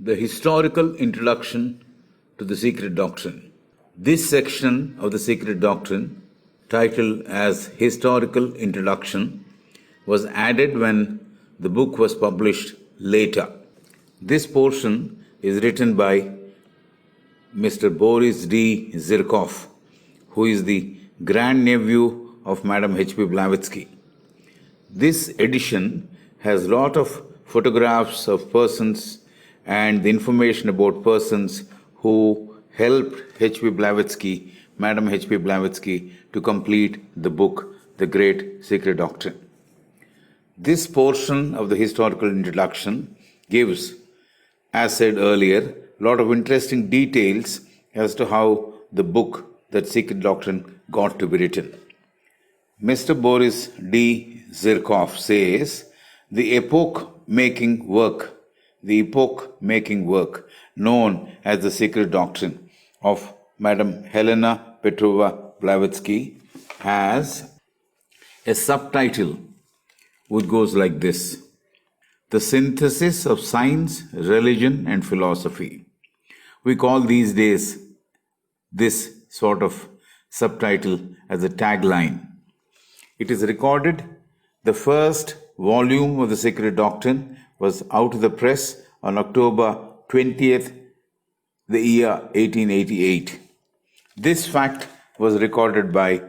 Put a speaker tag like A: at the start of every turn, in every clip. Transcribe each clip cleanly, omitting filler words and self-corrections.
A: The historical introduction to the Secret Doctrine. This section of the Secret Doctrine, titled as Historical Introduction, was added when the book was published later. This portion is written by Mr. Boris D. Zirkov, who is the grandnephew of Madam H.P. Blavatsky. This edition has a lot of photographs of persons and the information about persons who helped H.P. Blavatsky, Madam H.P. Blavatsky, to complete the book, The Great Secret Doctrine. This portion of the historical introduction gives, as said earlier, a lot of interesting details as to how the book, that Secret Doctrine, got to be written. Mr. Boris D. Zirkov says, the epoch-making work known as the Secret Doctrine of Madam Helena Petrova Blavatsky has a subtitle which goes like this: The Synthesis of Science, Religion and Philosophy. We call these days this sort of subtitle as a tagline. It is recorded the first volume of the Secret Doctrine was out of the press on October 20th, the year 1888. This fact was recorded by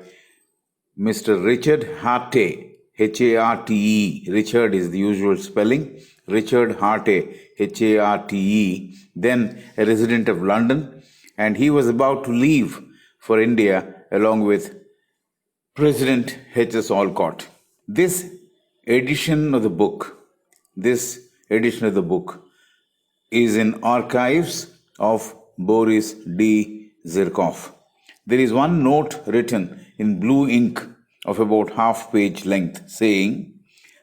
A: Mr. Richard Harte, H-A-R-T-E. Richard is the usual spelling. Richard Harte, H-A-R-T-E, then a resident of London, and he was about to leave for India along with President H.S. Olcott. This edition of the book is in archives of Boris D. Zirkov. There is one note written in blue ink of about half-page length saying,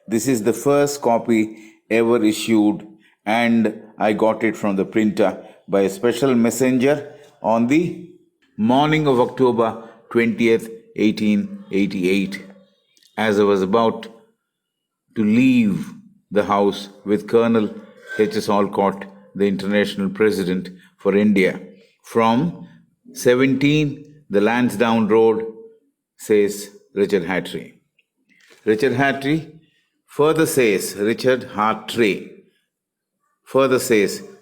A: "This is the first copy ever issued and I got it from the printer by a special messenger on the morning of October 20th, 1888, as I was about to leave the house with Colonel H.S. Olcott, the international president for India, from 17 the Lansdowne Road," says Richard Harte. Richard Harte further says,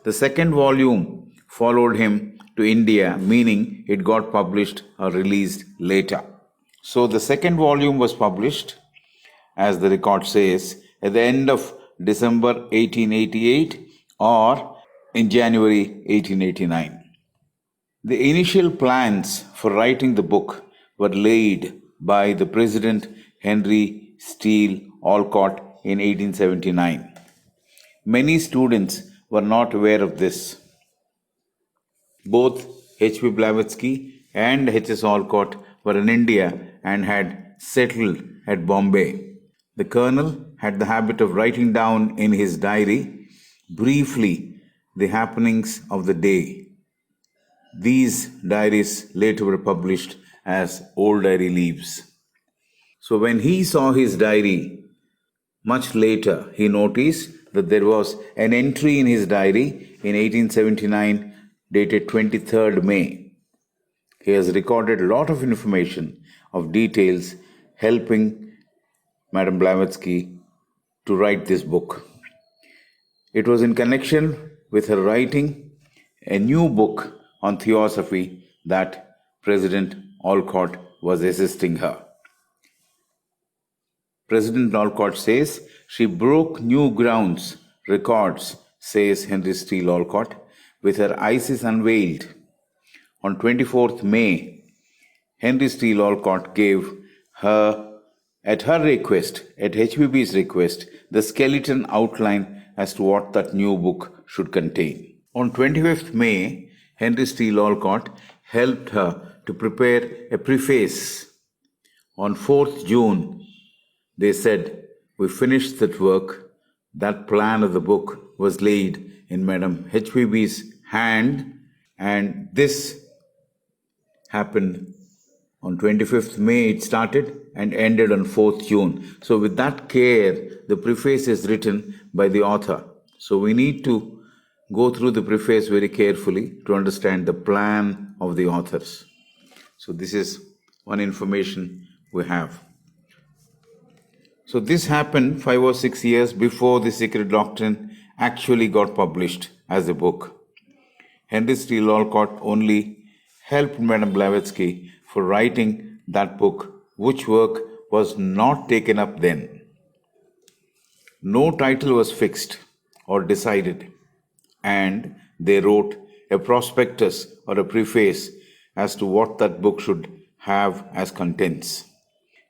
A: the second volume followed him to India, meaning it got published or released later. So the second volume was published, as the record says, at the end of December 1888 or in January 1889. The initial plans for writing the book were laid by the President Henry Steele Olcott in 1879. Many students were not aware of this. Both H.P. Blavatsky and H.S. Olcott were in India and had settled at Bombay. The colonel had the habit of writing down in his diary briefly the happenings of the day. These diaries later were published as Old Diary Leaves. So when he saw his diary much later, he noticed that there was an entry in his diary in 1879 dated 23rd May. He has recorded a lot of information of details helping Madam Blavatsky to write this book. It was in connection with her writing a new book on theosophy that President Olcott was assisting her. President Olcott says, "She broke new grounds, records," says Henry Steele Olcott, "with her Isis unveiled." On 24th May, Henry Steele Olcott gave her, at her request, at HPB's request, the skeleton outline as to what that new book should contain. On 25th May, Henry Steele Olcott helped her to prepare a preface. On 4th June, they said, "We finished that work." That plan of the book was laid in Madam HPB's hand, and this happened on 25th May. It started and ended on 4th June. So with that care, the preface is written by the author. So we need to go through the preface very carefully to understand the plan of the authors. So this is one information we have. So this happened 5 or 6 years before the Secret Doctrine actually got published as a book. Henry Steele Olcott only helped Madame Blavatsky for writing that book, which work was not taken up then. No title was fixed or decided, and they wrote a prospectus or a preface as to what that book should have as contents.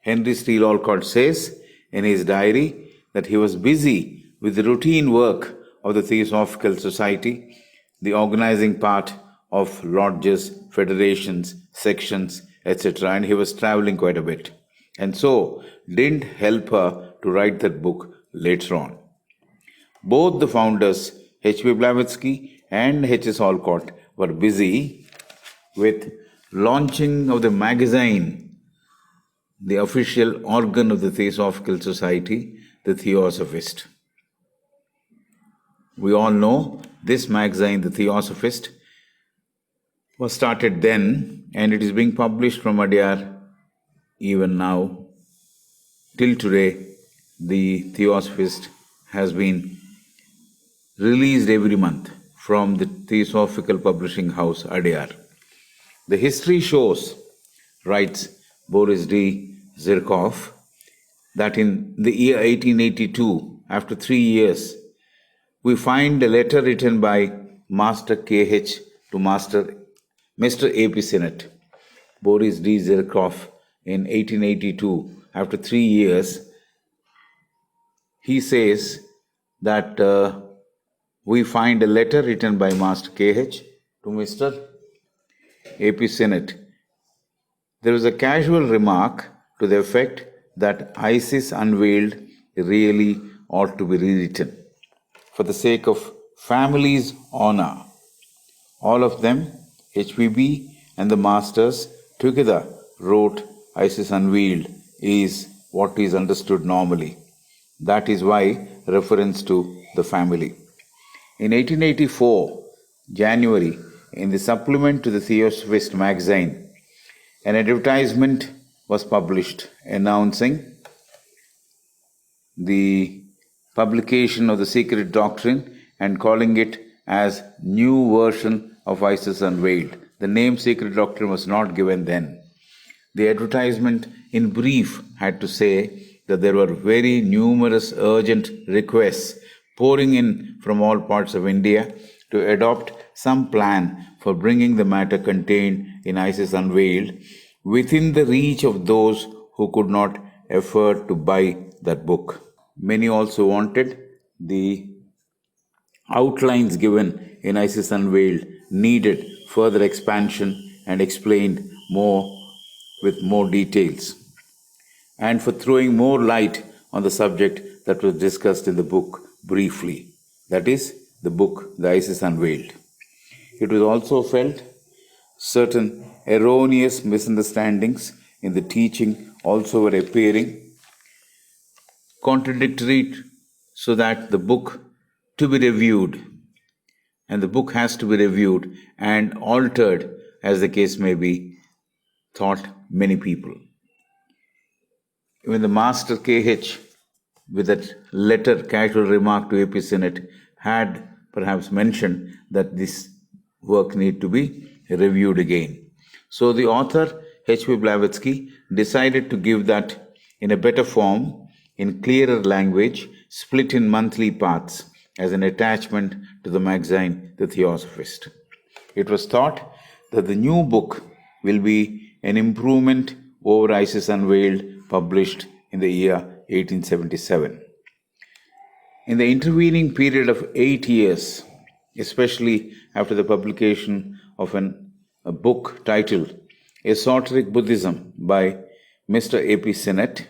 A: Henry Steele Olcott says in his diary that he was busy with the routine work of the Theosophical Society, the organizing part of lodges, federations, sections, etc., and he was traveling quite a bit, and so didn't help her to write that book later on. Both the founders, H.P. Blavatsky and H.S. Olcott, were busy with launching of the magazine, the official organ of the Theosophical Society, the Theosophist. We all know this magazine, the Theosophist, was started then, and it is being published from Adyar even now. Till today, the Theosophist has been released every month from the Theosophical Publishing House, Adyar. The history shows, writes Boris D. Zirkov, that in the year 1882, after 3 years, we find a letter written by Master K.H. to Mr. A.P. Sinnett. Boris D. Zirkov in 1882, after 3 years, he says that we find a letter written by Master K.H. to Mr. A.P. Sinnett. There was a casual remark to the effect that Isis Unveiled really ought to be rewritten for the sake of family's honor. All of them, HPB and the masters, together wrote Isis Unveiled is what is understood normally. That is why reference to the family. In 1884, January, in the supplement to the Theosophist magazine, an advertisement was published announcing the publication of the Secret Doctrine and calling it as New Version of Isis Unveiled. The name Secret Doctrine was not given then. The advertisement in brief had to say that there were very numerous urgent requests pouring in from all parts of India to adopt some plan for bringing the matter contained in Isis Unveiled within the reach of those who could not afford to buy that book. Many also wanted the outlines given in Isis Unveiled needed further expansion and explained more with more details, and for throwing more light on the subject that was discussed in the book briefly, that is, the book The Isis Unveiled. It was also felt certain erroneous misunderstandings in the teaching also were appearing, contradictory, so that the book to be reviewed, and the book has to be reviewed and altered as the case may be, thought many people. Even the Master K.H., with that letter casual remark to A.P. Sinnett, had perhaps mentioned that this work need to be reviewed again. So the author, H.P. Blavatsky, decided to give that in a better form, in clearer language, split in monthly parts as an attachment to the magazine The Theosophist. It was thought that the new book will be an improvement over Isis Unveiled, published in the year 1877. In the intervening period of 8 years, especially after the publication of a book titled Esoteric Buddhism by Mr. A.P. Sinnett,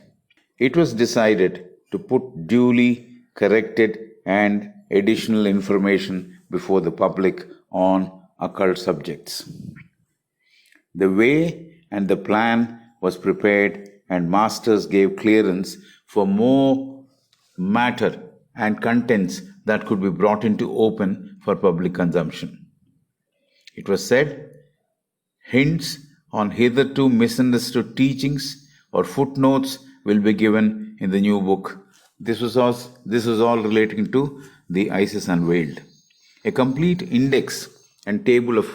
A: it was decided to put duly corrected and additional information before the public on occult subjects. The way and the plan was prepared, and masters gave clearance for more matter and contents that could be brought into open for public consumption. It was said, hints on hitherto misunderstood teachings or footnotes will be given in the new book. This was all relating to the ISIS Unveiled. A complete index and table of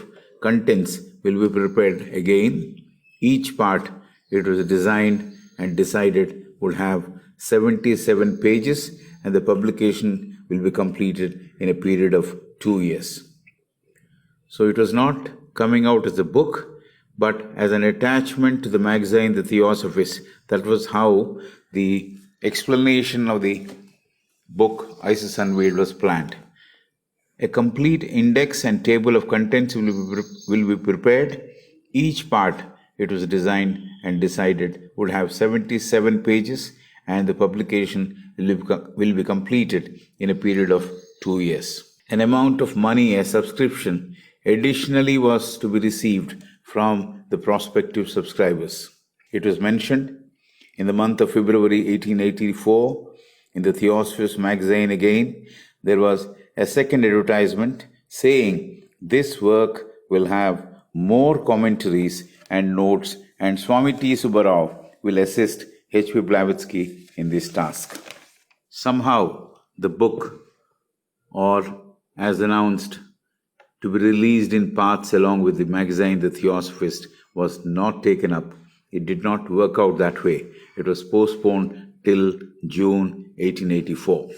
A: contents will be prepared again. Each part it was designed and decided would have 77 pages, and the publication will be completed in a period of 2 years. So it was not coming out as a book, but as an attachment to the magazine The Theosophist. That was how the explanation of the book ISIS Unveiled was planned. A complete index and table of contents will be prepared. Each part it was designed and decided would have 77 pages, and the publication will be completed in a period of 2 years. An amount of money, a subscription, additionally was to be received from the prospective subscribers. It was mentioned in the month of February 1884 in the Theosophist magazine again. There was a second advertisement saying this work will have more commentaries and notes, and Swami T. Subbarao will assist H.P. Blavatsky in this task. Somehow, the book, or as announced, to be released in parts along with the magazine The Theosophist, was not taken up. It did not work out that way. It was postponed till June 1884.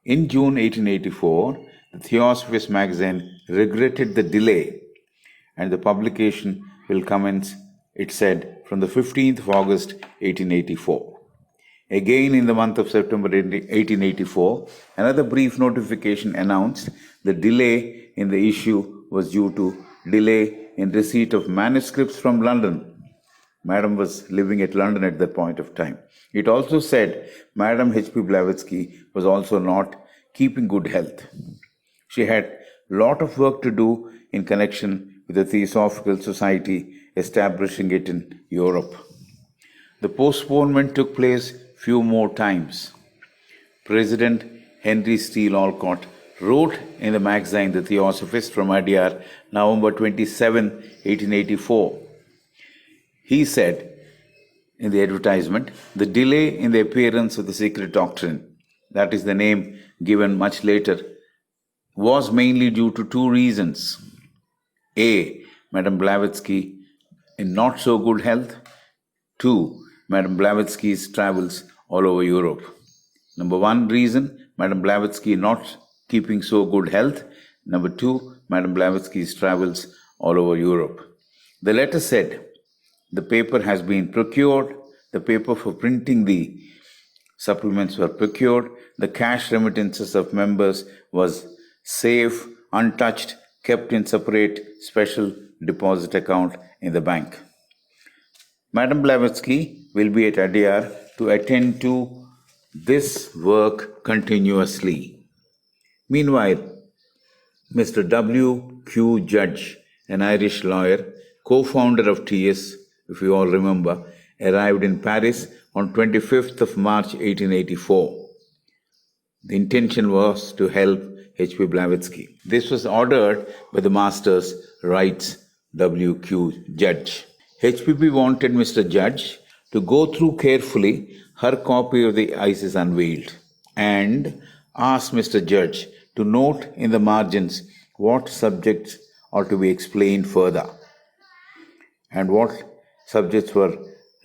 A: In June 1884, the Theosophist magazine regretted the delay, and the publication will commence, it said, from the 15th of August 1884. Again, in the month of September 1884, another brief notification announced the delay in the issue was due to delay in receipt of manuscripts from London. Madam was living at London at that point of time. It also said Madam H.P. Blavatsky was also not keeping good health. She had a lot of work to do in connection with the Theosophical Society, establishing it in Europe. The postponement took place few more times. President Henry Steele Olcott wrote in the magazine The Theosophist from Adyar, November 27, 1884. He said in the advertisement, the delay in the appearance of the Secret Doctrine, that is the name given much later, was mainly due to two reasons. A. Madame Blavatsky in not so good health. 2. Madame Blavatsky's travels all over Europe. Number one reason, Madame Blavatsky not keeping so good health. Number two, Madame Blavatsky's travels all over Europe. The letter said, the paper has been procured, the paper for printing the supplements were procured, the cash remittances of members was safe, untouched, kept in separate special deposit account in the bank. Madame Blavatsky will be at Adyar to attend to this work continuously. Meanwhile, Mr. W.Q. Judge, an Irish lawyer, co-founder of TS, if you all remember, arrived in Paris on 25th of March 1884. The intention was to help H.P. Blavatsky. This was ordered by the masters, writes W.Q. Judge. HPB wanted Mr. Judge to go through carefully her copy of the ISIS Unveiled and asked Mr. Judge to note in the margins what subjects are to be explained further and what subjects were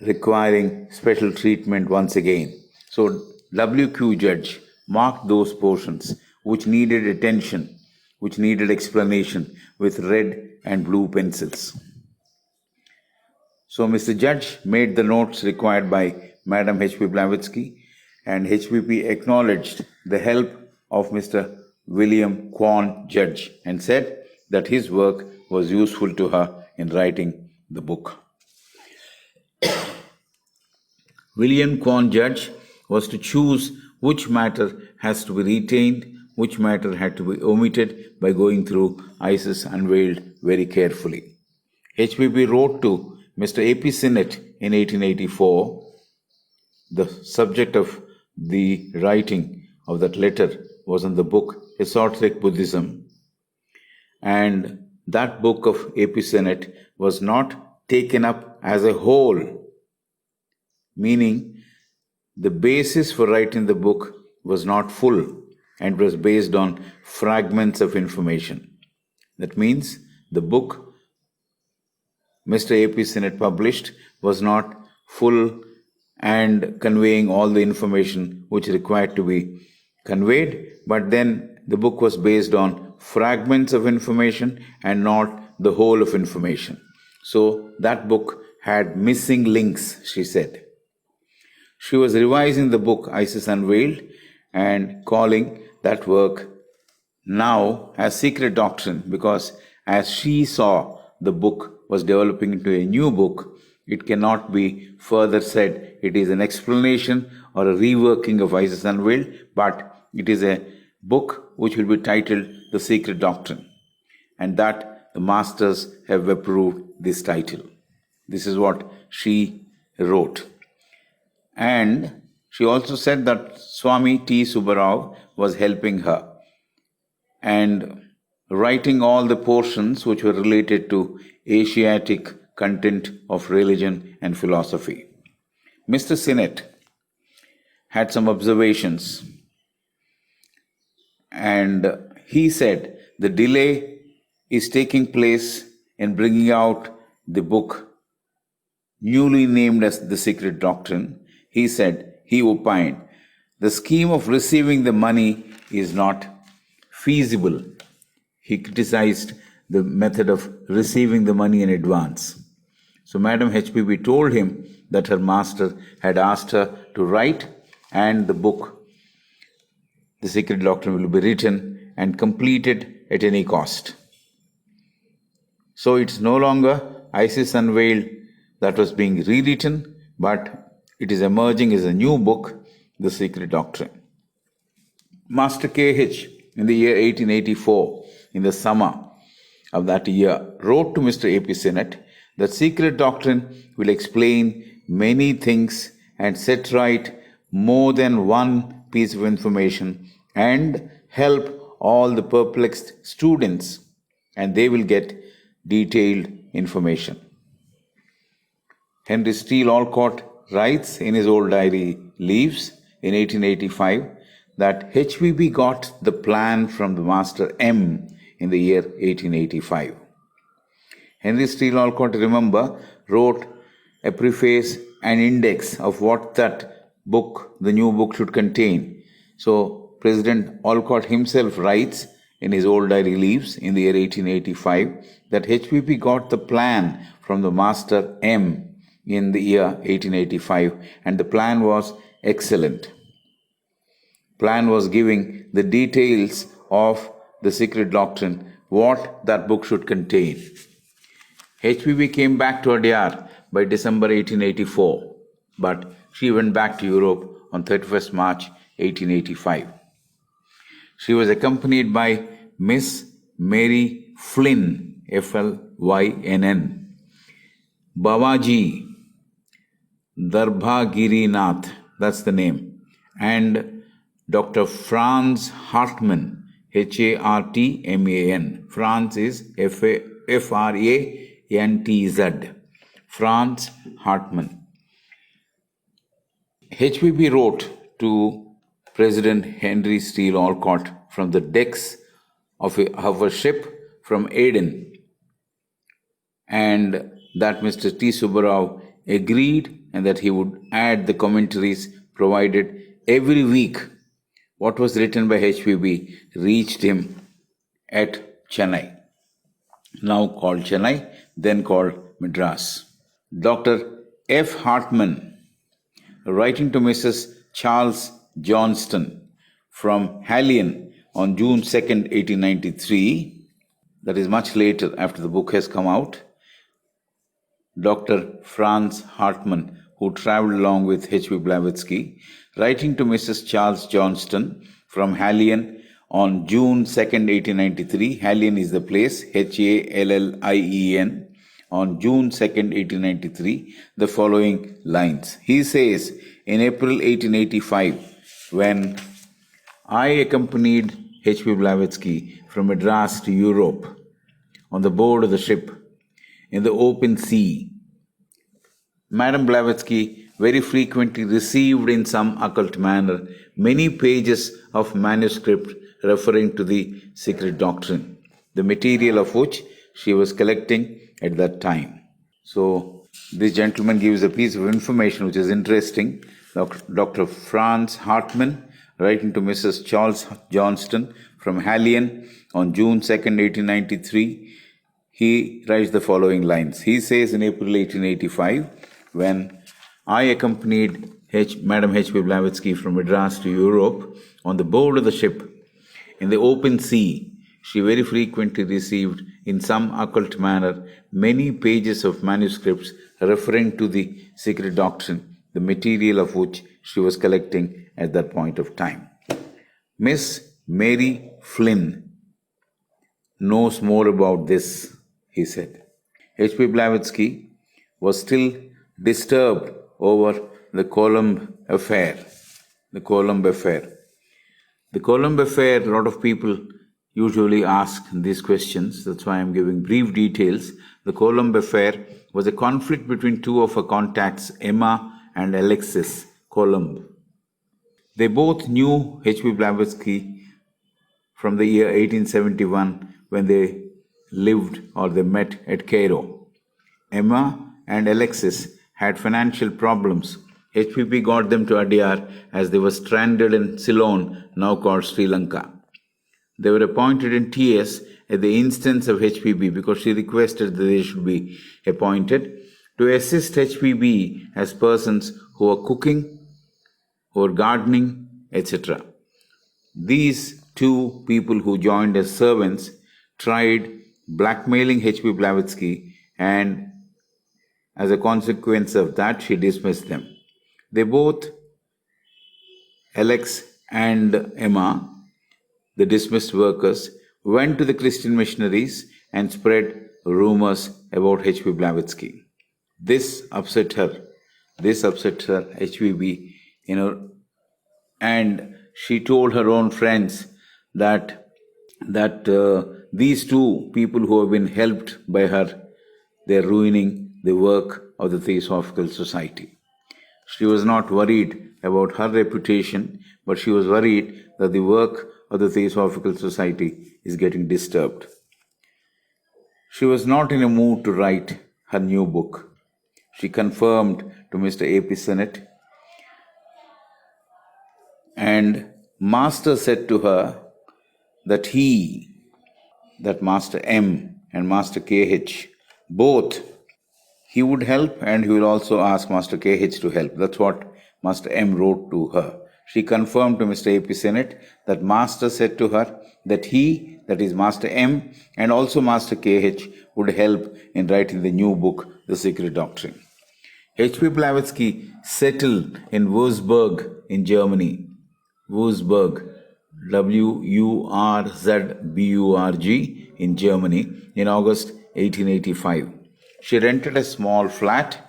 A: requiring special treatment once again. So W.Q. Judge marked those portions which needed attention, which needed explanation with red and blue pencils. So Mr. Judge made the notes required by Madam H.P. Blavatsky, and HPP acknowledged the help of Mr. William Quan Judge and said that his work was useful to her in writing the book. William Quan Judge was to choose which matter has to be retained, which matter had to be omitted by going through ISIS Unveiled very carefully. HPP wrote to Mr. A.P. Sinnett in 1884, the subject of the writing of that letter was in the book Esoteric Buddhism, and that book of A.P. Sennett was not taken up as a whole, meaning the basis for writing the book was not full and was based on fragments of information. That means the book Mr. A.P. Sennett published was not full and conveying all the information which required to be conveyed, but then the book was based on fragments of information and not the whole of information. So that book had missing links, she said. She was revising the book Isis Unveiled and calling that work now as Secret Doctrine, because as she saw the book was developing into a new book, it cannot be further said it is an explanation or a reworking of Isis Unveiled, but it is a book which will be titled The Secret Doctrine, and that the masters have approved this title. This is what she wrote. And she also said that Swami T. Subbarao was helping her and writing all the portions which were related to Asiatic content of religion and philosophy. Mr. Sennett had some observations, and he said the delay is taking place in bringing out the book newly named as The Secret Doctrine. He opined, the scheme of receiving the money is not feasible. He criticized the method of receiving the money in advance. So Madam HPB told him that her master had asked her to write, and the book, The Secret Doctrine, will be written and completed at any cost. So it's no longer Isis Unveiled that was being rewritten, but it is emerging as a new book, The Secret Doctrine. Master K.H. in the year 1884, in the summer of that year, wrote to Mr. A.P. Sennett that Secret Doctrine will explain many things and set right more than one piece of information and help all the perplexed students, and they will get detailed information. Henry Steele Olcott writes in his old diary Leaves in 1885 that HPB got the plan from the Master M in the year 1885. Henry Steele Olcott, remember, wrote a preface and index of what that book, the new book, should contain. So President Olcott himself writes in his old diary Leaves in the year 1885 that HPB got the plan from the Master M in the year 1885, and the plan was excellent. Plan was giving the details of the Secret Doctrine, what that book should contain. HPB came back to Adyar by December 1884, but she went back to Europe on 31st March 1885. She was accompanied by Miss Mary Flynn, Flynn, Babaji Darbhagirinath, that's the name, and Dr. Franz Hartmann, Hartman. Franz is Frantz, Franz Hartmann. HPB wrote to President Henry Steele Olcott from the decks of a ship from Aden, and that Mr. T. Subbarao agreed and that he would add the commentaries provided every week. What was written by HPB reached him at Chennai, now called Chennai, then called Madras. Dr. F. Hartman, writing to Mrs. Charles Johnston from Hallion on June 2nd, 1893, that is much later after the book has come out, Dr. Franz Hartmann, who traveled along with H.P. Blavatsky, writing to Mrs. Charles Johnston from Hallion on June 2nd, 1893. Hallion is the place, Hallien, on June 2nd, 1893, the following lines. He says, in April 1885, when I accompanied H.P. Blavatsky from Madras to Europe on the board of the ship in the open sea. Madame Blavatsky very frequently received in some occult manner many pages of manuscript referring to the secret doctrine, the material of which she was collecting at that time. So, this gentleman gives a piece of information which is interesting. Dr. Franz Hartmann, writing to Mrs. Charles Johnston from Hallion on June 2nd, 1893, he writes the following lines. He says in April 1885, when I accompanied Madame H.P. Blavatsky from Madras to Europe on the board of the ship in the open sea, she very frequently received in some occult manner many pages of manuscripts referring to the secret doctrine, the material of which she was collecting at that point of time. Miss Mary Flynn knows more about this, he said. H.P. Blavatsky was still disturbed over the Colomb affair. The Colomb affair. The Colomb affair, a lot of people usually ask these questions. That's why I'm giving brief details. The Colomb affair was a conflict between two of her contacts, Emma and Alexis Colomb. They both knew H.P. Blavatsky from the year 1871 when they lived or they met at Cairo. Emma and Alexis had financial problems. HPB got them to Adyar as they were stranded in Ceylon, now called Sri Lanka. They were appointed in TS at the instance of HPB because she requested that they should be appointed to assist HPB as persons who are cooking, who are gardening, etc. These two people who joined as servants tried blackmailing H.P. Blavatsky, and as a consequence of that, she dismissed them. They both, Alex and Emma, the dismissed workers, went to the Christian missionaries and spread rumors about H.P. Blavatsky. This upset her, HPB, and she told her own friends that these two people who have been helped by her, they're ruining the work of the Theosophical Society. She was not worried about her reputation, but she was worried that the work of the Theosophical Society is getting disturbed. She was not in a mood to write her new book. She confirmed to Mr. A.P. Sennett, and Master said to her that Master M and Master K.H., both, he would help and he will also ask Master K.H. to help. That's what Master M wrote to her. She confirmed to Mr. A.P. Sennett that Master said to her that he, that is Master M, and also Master K.H. would help in writing the new book, The Secret Doctrine. H.P. Blavatsky settled in Würzburg in Germany. Würzburg, Wurzburg in Germany in August 1885. She rented a small flat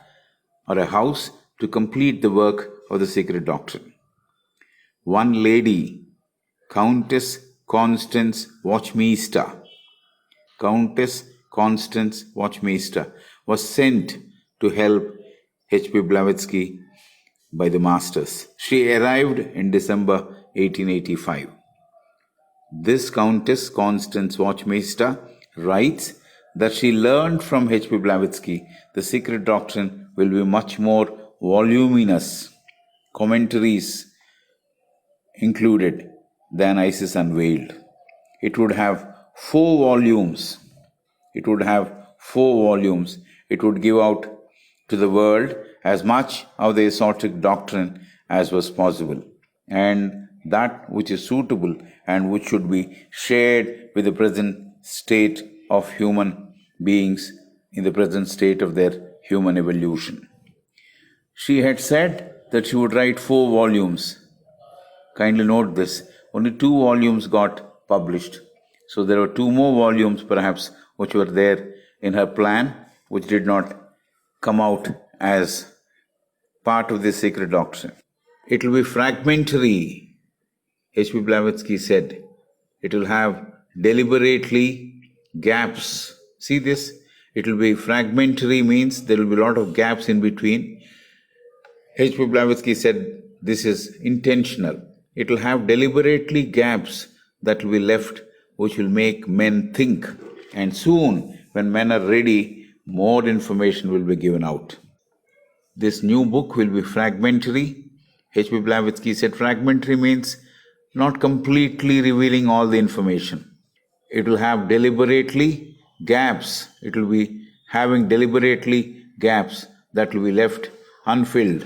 A: or a house to complete the work of the Secret Doctrine. One lady, Countess Constance Watchmeister, was sent to help H.P. Blavatsky by the masters. She arrived in December 1885. This Countess Constance Watchmeister writes that she learned from H.P. Blavatsky the secret doctrine will be much more voluminous, commentaries included, than Isis Unveiled. It would have 4 volumes. It would give out to the world as much of the esoteric doctrine as was possible, and that which is suitable and which should be shared with the present state of human beings in the present state of their human evolution. She had said that she would write 4 volumes. Kindly note this, only 2 volumes got published. So there were 2 more volumes perhaps which were there in her plan, which did not come out as part of the secret doctrine. It will be fragmentary. H.P. Blavatsky said, it will have deliberately gaps. See this? It will be fragmentary, means there will be a lot of gaps in between. H.P. Blavatsky said this is intentional. It will have deliberately gaps that will be left, which will make men think. And soon, when men are ready, more information will be given out. This new book will be fragmentary. H.P. Blavatsky said fragmentary means not completely revealing all the information. It will have deliberately gaps. It will be having deliberately gaps that will be left unfilled,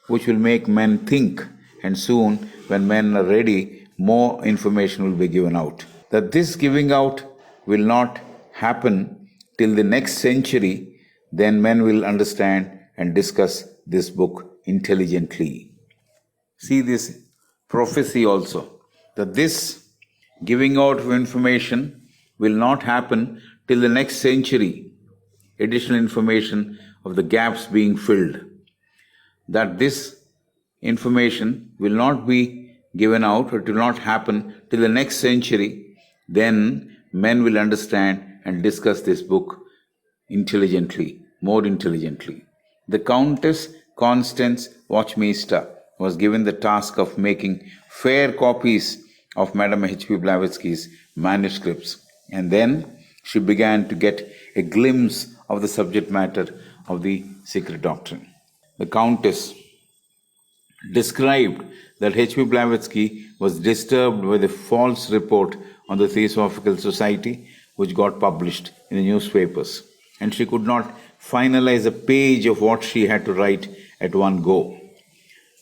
A: which will make men think. And soon, when men are ready, more information will be given out. That this giving out will not happen till the next century, then men will understand and discuss this book intelligently. See this prophecy also, that this giving out of information will not happen till the next century, additional information of the gaps being filled. That this information will not be given out, or it will not happen till the next century, then men will understand and discuss this book intelligently, more intelligently. The Countess Constance Watchmeister was given the task of making fair copies of Madame H.P. Blavatsky's manuscripts, and then she began to get a glimpse of the subject matter of the secret doctrine. The Countess described that H.P. Blavatsky was disturbed by the false report on the Theosophical Society, which got published in the newspapers, and she could not finalize a page of what she had to write at one go.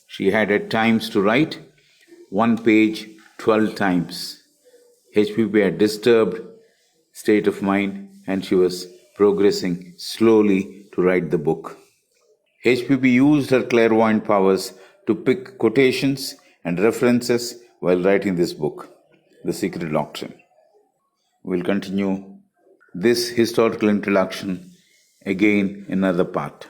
A: She had at times to write one page 12 times. HPB had disturbed state of mind, and she was progressing slowly to write the book. HPB used her clairvoyant powers to pick quotations and references while writing this book, The Secret Doctrine. We'll continue this historical introduction again in another part.